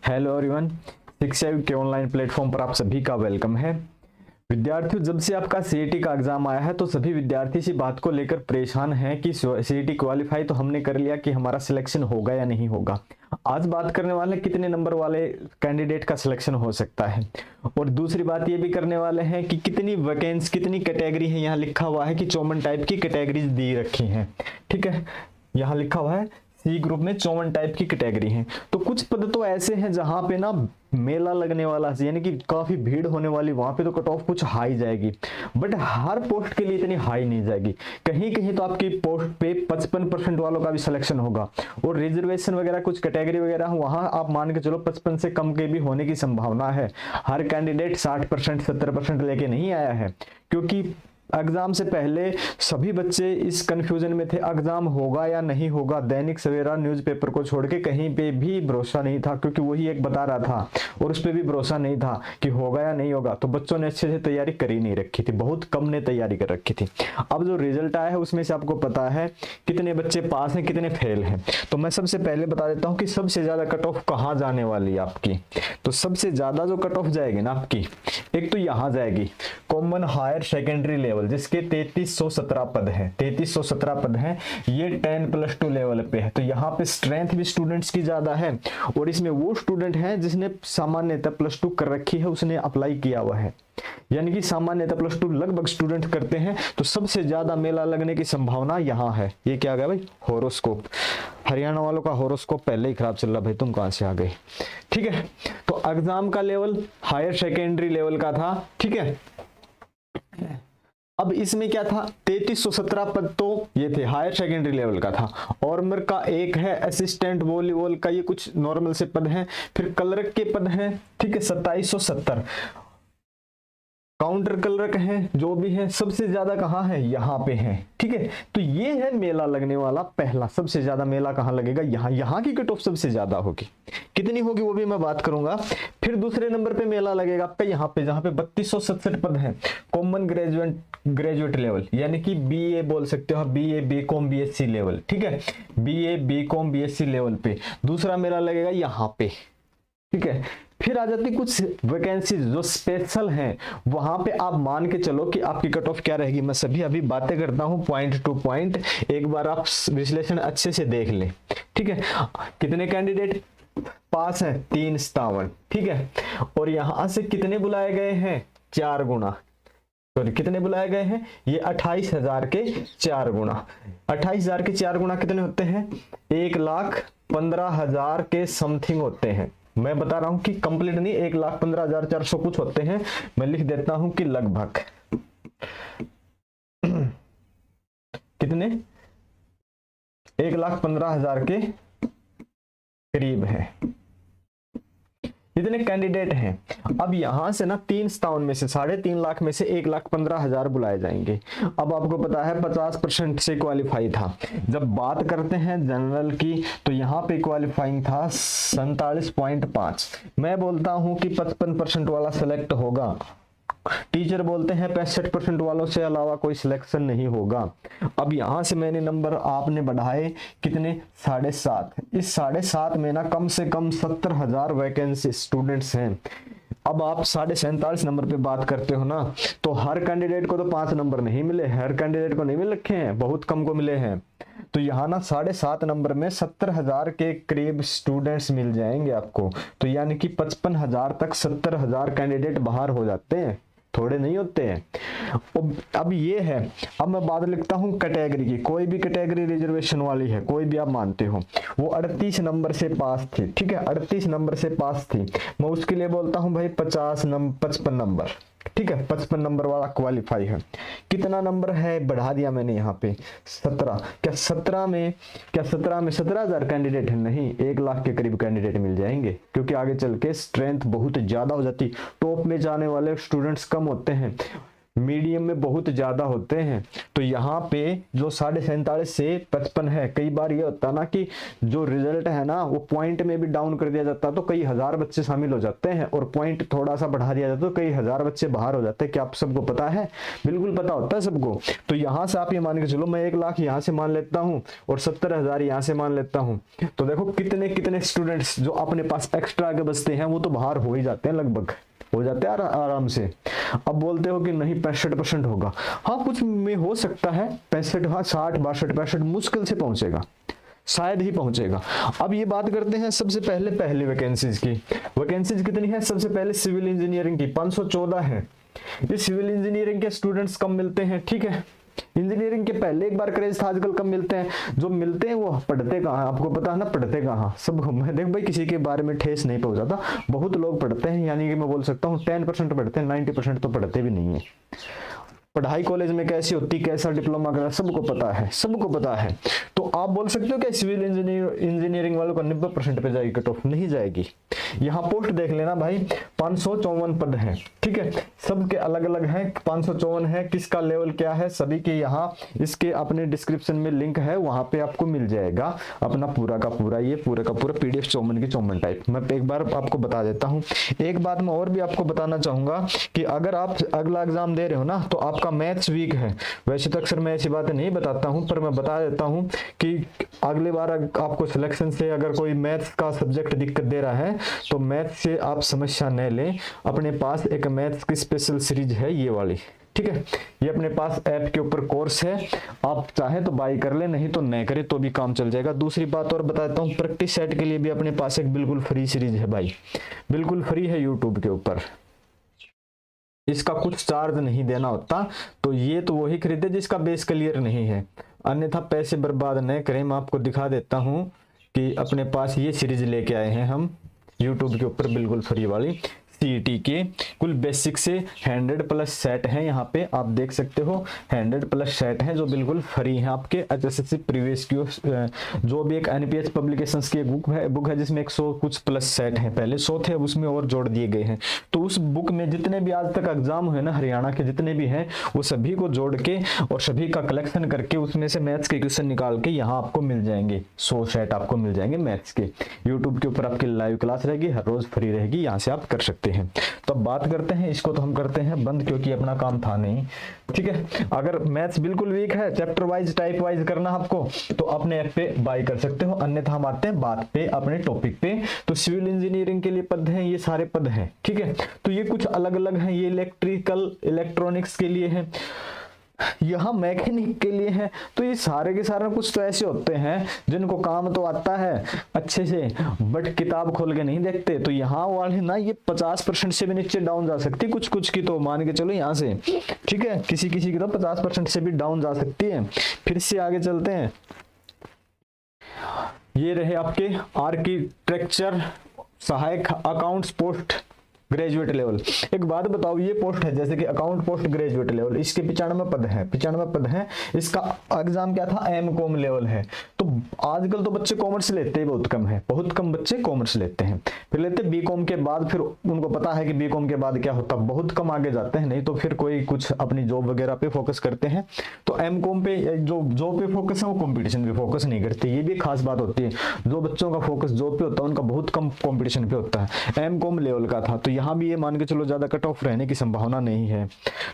Hello everyone, शिक्षा के online platform पर आप सभी का वेलकम है। विद्यार्थियों, जब से आपका सीईटी का एग्जाम आया है तो सभी विद्यार्थी इसी बात को लेकर परेशान हैं कि सीईटी क्वालिफाई तो हमने कर लिया कि हमारा सिलेक्शन होगा या नहीं होगा। आज बात करने वाले हैं कितने नंबर वाले कैंडिडेट का सिलेक्शन हो सकता है, और दूसरी बात ये भी करने वाले हैं कि कितनी वैकेंसी, कितनी कैटेगरी है। यहाँ लिखा हुआ है कि 54 टाइप की कैटेगरीज दी रखी हैं। ठीक है, यहाँ लिखा हुआ है सी ग्रुप में 54 टाइप की कैटेगरी हैं। तो कुछ पद तो ऐसे हैं जहां पे ना मेला लगने वाला है, यानी कि काफी भीड़ होने वाली, वहां पे तो कट ऑफ कुछ हाई जाएगी, बट हर पोस्ट के लिए इतनी हाई नहीं जाएगी। कहीं कहीं तो आपकी पोस्ट पे 55% वालों का भी सिलेक्शन होगा, और रिजर्वेशन वगैरह कुछ कैटेगरी वगैरह वहां आप मान के चलो 55 से कम के भी होने की संभावना है। हर कैंडिडेट 60% 70% लेके नहीं आया है, क्योंकि एग्जाम से पहले सभी बच्चे इस कंफ्यूजन में थे एग्जाम होगा या नहीं होगा। दैनिक सवेरा न्यूज़पेपर को छोड़ के कहीं पे भी भरोसा नहीं था, क्योंकि वही एक बता रहा था और उस पर भी भरोसा नहीं था कि होगा या नहीं होगा। तो बच्चों ने अच्छे से तैयारी कर ही नहीं रखी थी, बहुत कम ने तैयारी कर रखी थी। अब जो रिजल्ट आया है उसमें से आपको पता है कितने बच्चे पास हैं, कितने फेल हैं। तो मैं सबसे पहले बता देता हूँ कि सबसे ज्यादा कट ऑफ कहाँ जाने वाली है आपकी। तो सबसे ज्यादा जो कट ऑफ जाएगी ना आपकी, एक तो यहाँ जाएगी कॉमन हायर सेकेंडरी लेवल, जिसके 3317 पद हैं। 3317 पद हैं, ये 10+2 लेवल पे है। तो यहाँ पे स्ट्रेंथ भी स्टूडेंट्स की ज्यादा है, और इसमें वो स्टूडेंट हैं जिसने सामान्यतः +2 कर रखी है, उसने अप्लाई किया हुआ है, यानी कि सामान्यतः +2 लगभग स्टूडेंट करते हैं। तो सबसे ज्यादा मेला लगने की संभावना यहाँ है। ये क्या आ गया भाई, हॉरोस्कोप। हरियाणा वालों का हॉरोस्कोप पहले ही खराब चल रहा भाई, तुम कहां से आ गए। ठीक है, तो एग्जाम का लेवल हायर सेकेंडरी लेवल का था। ठीक है, अब इसमें क्या था, 3317 पद तो ये थे हायर सेकेंडरी लेवल का था। ऑर्मर का एक है, असिस्टेंट वॉलीबॉल का ये कुछ नॉर्मल से पद हैं, फिर क्लर्क के पद हैं। ठीक है, 2770 काउंटर क्लर्क हैं, जो भी है सबसे ज्यादा कहाँ है, यहाँ पे है। ठीक है, तो ये है मेला लगने वाला पहला। सबसे ज्यादा मेला कहाँ लगेगा, यहाँ। यहाँ की कट ऑफ सबसे ज्यादा होगी, कितनी होगी वो भी मैं बात करूंगा। फिर दूसरे नंबर पे मेला लगेगा आपका यहाँ पे, जहाँ पे 3267 पद हैं, कॉमन ग्रेजुएट लेवल, यानी कि बीए बोल सकते हो, बीए बीकॉम बीएससी लेवल। ठीक है, बीए बीकॉम बीएससी लेवल पे दूसरा मेला लगेगा यहाँ पे। ठीक है, फिर आ जाती कुछ वैकेंसी जो स्पेशल हैं, वहां पे आप मान के चलो कि आपकी कट ऑफ क्या रहेगी। मैं सभी अभी बातें करता हूं पॉइंट टू पॉइंट, एक बार आप विश्लेषण अच्छे से देख लें। ठीक है, कितने कैंडिडेट पास हैं, 357। ठीक है, और यहां से कितने बुलाए गए हैं, 4 गुना। सॉरी, कितने बुलाए गए हैं, ये 28,000 के 4 गुना। 28,000 के 4 गुना कितने होते हैं, 1,15,000 के समथिंग होते हैं। मैं बता रहा हूं कि कंप्लीट नहीं, 1,15,400 कुछ होते हैं। मैं लिख देता हूं कि लगभग कितने, 1,15,000 के करीब है जितने कैंडिडेट हैं। अब यहां से ना 357 में से 3.5 लाख में से 1,15,000 बुलाए जाएंगे। अब आपको पता है 50% से क्वालिफाई था। जब बात करते हैं जनरल की, तो यहाँ पे क्वालिफाइंग था 47.5। मैं बोलता हूं कि 55% वाला सिलेक्ट होगा। टीचर बोलते हैं 65% वालों से अलावा कोई सिलेक्शन नहीं होगा। अब यहां से मैंने नंबर आपने बढ़ाए कितने, 7.5। इस 7.5 में ना कम से कम 70,000 वैकेंसी स्टूडेंट्स हैं। अब आप 47.5 नंबर पे बात करते हो ना, तो हर कैंडिडेट को तो 5 नंबर नहीं मिले, हर कैंडिडेट को नहीं मिल रखे हैं, बहुत कम को मिले हैं। तो यहाँ ना 7.5 नंबर में 70,000 के करीब स्टूडेंट्स मिल जाएंगे आपको। तो यानी कि 55,000 तक 70,000 कैंडिडेट बाहर हो जाते हैं, थोड़े नहीं होते हैं। अब ये है, अब मैं बात लिखता हूं कैटेगरी की। कोई भी कैटेगरी रिजर्वेशन वाली है, कोई भी आप मानते हो, वो 38 नंबर से पास थी। ठीक है, 38 नंबर से पास थी, मैं उसके लिए बोलता हूं भाई 55 नंबर। ठीक है, 55 नंबर वाला क्वालिफाई है। कितना नंबर है बढ़ा दिया मैंने यहाँ पे, 17। क्या 17 में 17,000 कैंडिडेट है, नहीं, 1 लाख के करीब कैंडिडेट मिल जाएंगे, क्योंकि आगे चल के स्ट्रेंथ बहुत ज्यादा हो जाती, टॉप में जाने वाले स्टूडेंट्स कम होते हैं। मीडियम में बहुत ज्यादा होते हैं। तो यहाँ पे जो 47.5 से 55 है, कई बार ये होता ना कि जो रिजल्ट है ना वो पॉइंट में भी डाउन कर दिया जाता है, तो कई हजार बच्चे शामिल हो जाते हैं, और पॉइंट थोड़ा सा बढ़ा दिया जाता है तो कई हजार बच्चे बाहर हो जाते हैं। क्या आप सबको पता है? बिल्कुल पता होता है सबको। तो यहाँ से आप ये मान के चलो, मैं 1 लाख यहाँ से मान लेता हूँ और 70,000 यहाँ से मान लेता हूँ, तो देखो कितने कितने स्टूडेंट्स जो अपने पास एक्स्ट्रा के बचते हैं वो तो बाहर हो ही जाते हैं, लगभग हो जाते हैं आराम से। अब बोलते हो कि नहीं 65% होगा, हाँ कुछ में हो सकता है 65, हाँ 60, 62, 65 मुश्किल से पहुंचेगा, शायद ही पहुंचेगा। अब ये बात करते हैं सबसे पहले वैकेंसीज की। वैकेंसीज कितनी है? सबसे पहले सिविल इंजीनियरिंग की 514 है। ये सिविल इंजीनियरिंग के स्टूडेंट्स कम मिलते हैं, ठीक है। इंजीनियरिंग के पहले एक बार क्रेज था, आजकल कम मिलते हैं। जो मिलते हैं वो पढ़ते कहाँ है? आपको पता है ना पढ़ते कहाँ? सब मैं देख भाई किसी के बारे में ठेस नहीं पहुंचाता, बहुत लोग पढ़ते हैं, यानी कि मैं बोल सकता हूँ 10% पढ़ते हैं, 90% तो पढ़ते भी नहीं है। पढ़ाई कॉलेज में कैसी होती, कैसा डिप्लोमा करना, सबको पता है, सबको पता है। तो आप बोल सकते हो कि सिविल इंजीनियरिंग वालों का 90% पे जाएगी कट ऑफ? नहीं जाएगी। यहाँ पोस्ट देख लेना भाई, 554 पद हैं, ठीक है। सबके अलग अलग हैं, 554 है, किसका लेवल क्या है सभी के यहाँ इसके अपने डिस्क्रिप्शन में लिंक है, वहां पे आपको मिल जाएगा अपना पूरा का पूरा, ये पूरा का पूरा PDF 54 की 54 टाइप। मैं एक बार आपको बता देता हूँ। एक बात मैं और भी आपको बताना चाहूंगा कि अगर आप अगला एग्जाम दे रहे हो ना, तो आपका मैथ्स वीक है। वैसे तो अक्सर मैं ऐसी बातें नहीं बताता हूं, पर मैं बता देता हूं कि अगली बार आपको सिलेक्शन से अगर कोई मैथ्स का सब्जेक्ट दिक्कत दे रहा है तो मैथ्स से आप समस्या न लें। अपने पास एक मैथ्स की स्पेशल सीरीज है ये वाली, ठीक है। ये अपने पास ऐप के ऊपर कोर्स है, आप चाहे तो बाई कर ले, नहीं तो नहीं करे तो भी काम चल जाएगा। दूसरी बात और बताता हूँ, प्रैक्टिस सेट के लिए भी अपने पास एक बिल्कुल फ्री सीरीज है भाई, बिल्कुल फ्री है यूट्यूब के ऊपर, इसका कुछ चार्ज नहीं देना होता। तो ये तो वही खरीदे जिसका बेस क्लियर नहीं है, अन्यथा पैसे बर्बाद न करें। मैं आपको दिखा देता हूं कि अपने पास ये सीरीज लेके आए हैं हम YouTube के ऊपर, बिल्कुल फ्री वाली। CET के कुल बेसिक से 100+ सेट है, यहाँ पे आप देख सकते हो 100+ सेट है जो बिल्कुल फ्री है आपके। HSSC प्रीवियस की जो भी एक NPS पब्लिकेशंस की एक बुक है जिसमें 100 कुछ प्लस सेट है, पहले 100 थे, उसमें और जोड़ दिए गए हैं। तो उस बुक में जितने भी आज तक एग्जाम हुए ना हरियाणा के जितने भी हैं, वो सभी को जोड़ के और सभी का कलेक्शन करके उसमें से मैथ्स के क्वेश्चन निकाल के यहाँ आपको मिल जाएंगे। 100 सेट आपको मिल जाएंगे मैथ्स के। यूट्यूब के ऊपर आपकी लाइव क्लास रहेगी, हर रोज फ्री रहेगी, यहाँ से आप कर सकते हैं। तो अब बात करते हैं, इसको तो हम करते हैं बंद क्योंकि अपना काम था नहीं, ठीक है। अगर मैथ्स बिल्कुल वीक है, चैप्टर वाइज टाइप वाइज करना आपको, तो अपने ऐप पे बाय कर सकते हो, अन्यथा हम आते हैं बात पे अपने टॉपिक पे। तो सिविल इंजीनियरिंग के लिए पद हैं, ये सारे पद हैं, ठीक है। तो ये कुछ अलग अलग हैं, ये इलेक्ट्रिकल इलेक्ट्रॉनिक्स के लिए है, यहाँ मैकेनिक के लिए है। तो ये सारे के सारे कुछ तो ऐसे होते हैं जिनको काम तो आता है अच्छे से, बट किताब खोल के नहीं देखते। तो यहाँ वाले ना ये 50% से भी नीचे डाउन जा सकती है, कुछ कुछ की तो मान के चलो यहाँ से, ठीक है। किसी किसी की तो 50% से भी डाउन जा सकती है। फिर से आगे चलते हैं, ये रहे आपके आर्किटेक्चर सहायक अकाउंट्स पोस्ट ग्रेजुएट लेवल। एक बात बताओ, ये पोस्ट है जैसे कि अकाउंट पोस्ट ग्रेजुएट लेवल, इसके 95 पद है, 95 पद है। इसका एग्जाम क्या था? M.Com लेवल है। तो आजकल तो बच्चे कॉमर्स लेते हैं, बहुत कम है, बहुत कम बच्चे कॉमर्स लेते हैं, फिर लेते B.Com के बाद, फिर उनको पता है कि B.Com के बाद क्या होता, बहुत कम आगे जाते हैं, नहीं तो फिर कोई कुछ अपनी जॉब वगैरह पे फोकस करते हैं। तो M.Com पे जो जॉब पे फोकस है वो कॉम्पिटिशन पे फोकस नहीं करते, ये भी खास बात होती है। जो बच्चों का फोकस जॉब पे होता है उनका बहुत कम कॉम्पिटिशन पे होता है। M.Com लेवल का था, तो यहाँ भी ये मान के चलो ज्यादा कट ऑफ रहने की संभावना नहीं है।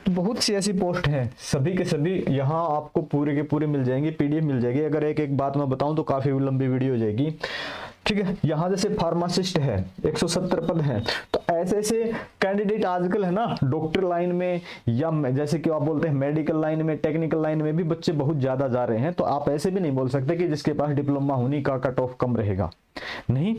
तो बहुत सी ऐसी पोस्ट है, सभी के सभी यहाँ आपको पूरे के पूरे मिल जाएंगे, PDF मिल जाएगी। अगर एक एक बात मैं बताऊं तो काफी लंबी वीडियो हो जाएगी, ठीक है। यहाँ जैसे फार्मासिस्ट है 170 पद है। तो ऐसे ऐसे कैंडिडेट आजकल है ना डॉक्टर लाइन में, या जैसे कि आप बोलते हैं मेडिकल लाइन में, टेक्निकल लाइन में भी बच्चे बहुत ज्यादा जा रहे हैं। तो आप ऐसे भी नहीं बोल सकते कि जिसके पास डिप्लोमा होने का कट ऑफ कम रहेगा, नहीं।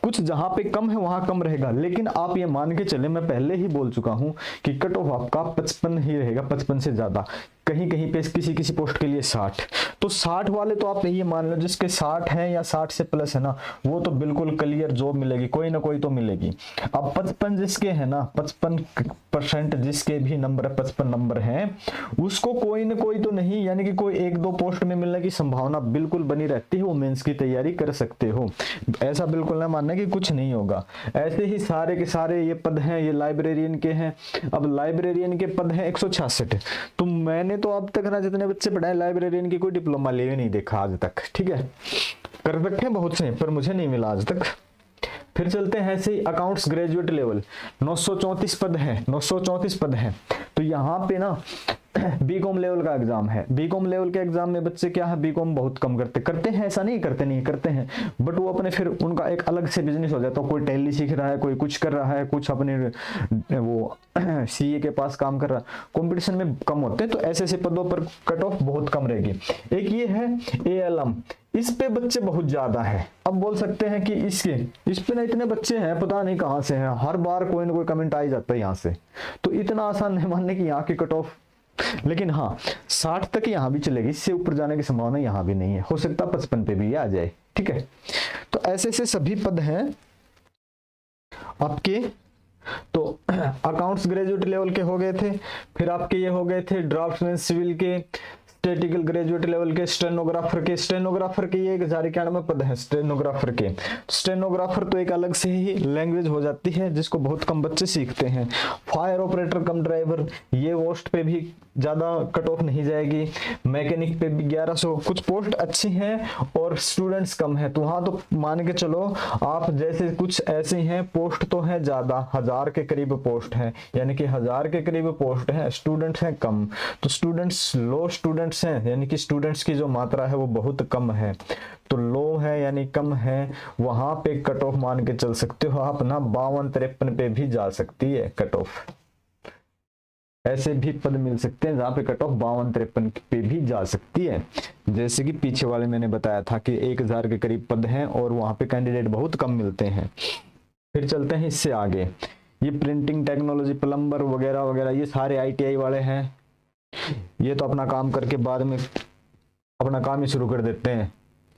कुछ जहां पे कम है वहां कम रहेगा, लेकिन आप ये मान के चले, मैं पहले ही बोल चुका हूं कि कट ऑफ आपका 55 ही रहेगा, 55 से ज्यादा। कहीं कहीं पे किसी किसी पोस्ट के लिए 60। तो 60 वाले तो आप ये मान लो जिसके 60 है या 60 से प्लस है ना, वो तो बिल्कुल क्लियर जॉब मिलेगी, कोई ना कोई तो मिलेगी। अब 55 जिसके है ना, 55% जिसके भी नंबर 55 नंबर हैं, उसको कोई ना कोई तो नहीं, यानी कि कोई एक दो पोस्ट में मिलने की संभावना बिल्कुल बनी रहती है, वो मेंस की तैयारी कर सकते हो। ऐसा बिल्कुल ना मानना कि कुछ नहीं होगा। ऐसे ही सारे के सारे ये पद हैं, ये लाइब्रेरियन के हैं। अब लाइब्रेरियन के पद हैं 166। तो मैंने तो अब तक ना जितने बच्चे पढ़ाए लाइब्रेरियन की कोई डिप्लोमा ले नहीं देखा आज तक, ठीक है। कर रखे बहुत से पर मुझे नहीं मिला आज तक। फिर चलते हैं ऐसे ही अकाउंट्स ग्रेजुएट लेवल, 934 पद है, 934 पद है। तो यहाँ पे ना बीकॉम लेवल का एग्जाम है। बीकॉम लेवल के एग्जाम में बच्चे क्या है, बीकॉम बहुत कम करते हैं, ऐसा नहीं करते नहीं करते हैं, बट वो अपने फिर उनका एक अलग से बिजनेस हो जाता है। कोई टैली सीख रहा है, कोई कुछ कर रहा है, कुछ अपने वो सीए के पास काम कर रहा है, कंपटीशन में कम होते हैं। तो ऐसे ऐसे पदों पर कट ऑफ बहुत कम रहेगी। एक ये है एएलएम, इस पे बच्चे बहुत ज्यादा है। अब बोल सकते हैं कि इस पे ना इतने बच्चे हैं, पता नहीं कहां से हैं, हर बार कोई ना कोई कमेंट आ ही जाता है यहाँ से। तो इतना आसान नहीं मानने की यहाँ की कट ऑफ, लेकिन हाँ 60 तक यहाँ भी चलेगी, इससे ऊपर जाने की संभावना यहाँ भी नहीं है, हो सकता 55 पे भी आ जाए, ठीक है। तो ऐसे ऐसे सभी पद हैं आपके। तो अकाउंट्स ग्रेजुएट लेवल के हो गए थे, फिर आपके ये हो गए थे ड्राफ्ट्समैन सिविल के, स्टैटिकल ग्रेजुएट लेवल के, स्टेनोग्राफर के ये 1091 पद है स्टेनोग्राफर के। स्टेनोग्राफर तो एक अलग से ही लैंग्वेज हो जाती है जिसको बहुत कम बच्चे सीखते हैं। फायर ऑपरेटर कम ड्राइवर, ये पोस्ट पे भी ज्यादा कट ऑफ नहीं जाएगी। मैकेनिक पे भी 1100, कुछ पोस्ट अच्छी हैं और स्टूडेंट्स कम है, तो वहां तो मान के चलो आप जैसे कुछ ऐसे हैं, पोस्ट तो है ज्यादा, 1000 के करीब पोस्ट है, यानी कि 1000 के करीब पोस्ट है, स्टूडेंट्स हैं कम। तो स्टूडेंट्स लो स्टूडेंट्स हैं, यानी कि स्टूडेंट्स की जो मात्रा है वो बहुत कम है। तो लो है यानी कम है, वहां पे कट ऑफ मान के चल सकते हो आप ना, 52-53 पे भी जा सकती है कट ऑफ। ऐसे भी पद मिल सकते हैं जहां पे कट ऑफ 52-53 पे भी जा सकती है, जैसे कि पीछे वाले मैंने बताया था कि 1000 के करीब पद हैं और वहां पे कैंडिडेट बहुत कम मिलते हैं। फिर चलते हैं इससे आगे, ये प्रिंटिंग टेक्नोलॉजी, प्लम्बर वगैरह वगैरह, ये सारे आईटीआई वाले हैं। ये तो अपना काम करके बाद में अपना काम ही शुरू कर देते हैं,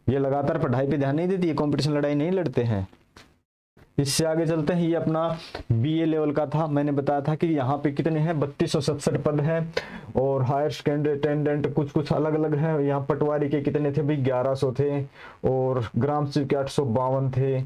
ये लगातार पढ़ाई पे ध्यान नहीं देती, ये कंपटीशन लड़ाई नहीं लड़ते हैं। इससे आगे चलते हैं, ये अपना बीए लेवल का था, मैंने बताया था कि यहाँ पे कितने हैं 3267 पद हैं। और हायर सेकेंडरी अटेंडेंट कुछ कुछ अलग अलग है। यहाँ पटवारी के कितने थे भाई, 1100 थे, और ग्राम सेवक के 852 थे,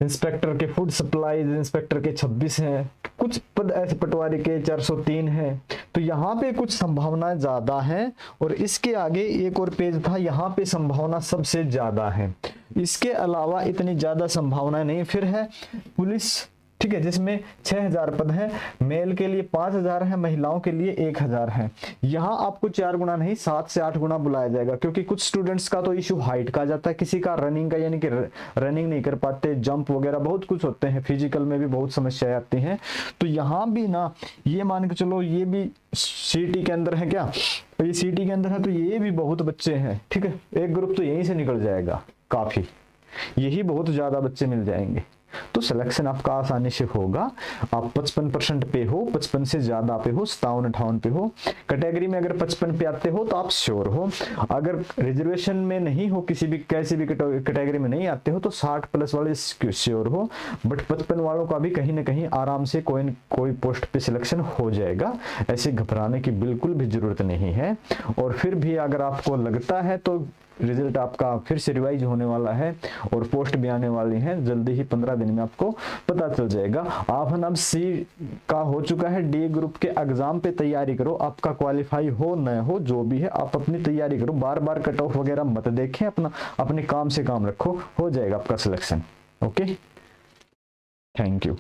इंस्पेक्टर के फूड सप्लाईज इंस्पेक्टर के 26 हैं, कुछ पद ऐसे पटवारी के 403 हैं। तो यहाँ पे कुछ संभावनाएं ज्यादा हैं। और इसके आगे एक और पेज था, यहाँ पे संभावना सबसे ज्यादा है, इसके अलावा इतनी ज्यादा संभावनाएं नहीं। फिर है पुलिस, ठीक है, जिसमें 6000 पद हैं, मेल के लिए 5000 है, महिलाओं के लिए 1000 है। यहाँ आपको 4 गुना नहीं 7 से 8 गुना बुलाया जाएगा, क्योंकि कुछ स्टूडेंट्स का तो इशू हाइट का जाता है, किसी का रनिंग का, यानी कि रनिंग नहीं कर पाते, जंप वगैरह बहुत कुछ होते हैं, फिजिकल में भी बहुत समस्याएं आती हैं। तो यहाँ भी ना ये मान के चलो, ये भी सीटी के अंदर है क्या, तो ये सीटी के अंदर है, तो ये भी बहुत बच्चे हैं, ठीक है। एक ग्रुप तो यहीं से निकल जाएगा, काफी यही बहुत ज्यादा बच्चे मिल जाएंगे। तो सिलेक्शन आपका आसानी से होगा। आप 55% पे हो, 55 से ज्यादा पे हो, 57-58 पे हो, कैटेगरी में अगर 55 पे आते हो तो आप श्योर हो। अगर रिजर्वेशन में नहीं हो, किसी भी कैसी भी कैटेगरी में नहीं आते हो, तो 60 प्लस वाले श्योर हो। बट 55 वालों का भी कहीं ना कहीं आराम से कोई न कोई पोस्ट पे सिलेक्शन हो जाएगा, ऐसे घबराने की बिल्कुल भी जरूरत नहीं है। और फिर भी अगर आपको लगता है तो रिजल्ट आपका फिर से रिवाइज होने वाला है और पोस्ट भी आने वाली है जल्दी ही, 15 दिन में आपको पता चल जाएगा। आप अब सी का हो चुका है, डी ग्रुप के एग्जाम पे तैयारी करो, आपका क्वालिफाई हो न हो जो भी है, आप अपनी तैयारी करो, बार बार कट ऑफ वगैरह मत देखें, अपने काम से काम रखो, हो जाएगा आपका सिलेक्शन। Okay, thank you.